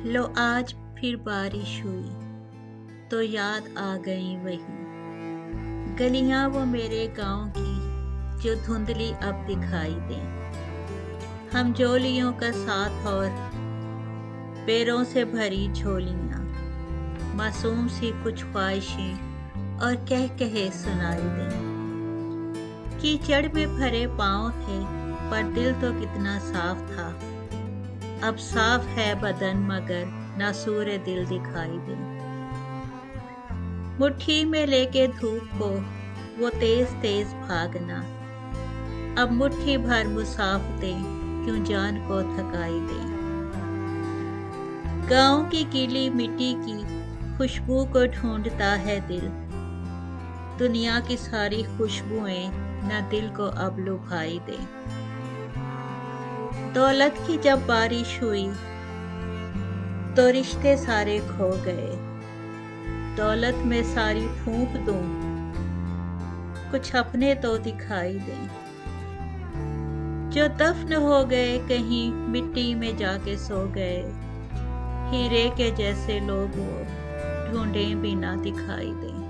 लो आज फिर बारिश हुई तो याद आ गई वही गलियां वो मेरे गांव की जो धुंधली अब दिखाई दें। हम जोलियों का साथ और पैरों से भरी झोलियां, मासूम सी कुछ ख्वाहिशें और कह कहे सुनाई दें। कीचड़ में भरे पांव थे पर दिल तो कितना साफ था। अब साफ है बदन मगर नासूर दिल दिखाई दे। मुट्ठी में लेके धूप को वो तेज तेज भागना, अब मुट्ठी भर मुसाफतें क्यों जान को थकाई दे। गांव की गीली मिट्टी की खुशबू को ढूंढता है दिल, दुनिया की सारी खुशबुएं न दिल को अब लुभाई दे। दौलत की जब बारिश हुई तो रिश्ते सारे खो गए। दौलत में सारी फूंक दूं, कुछ अपने तो दिखाई दें। जो दफन हो गए कहीं मिट्टी में जाके सो गए, हीरे के जैसे लोग वो ढूंढे बिना दिखाई दें।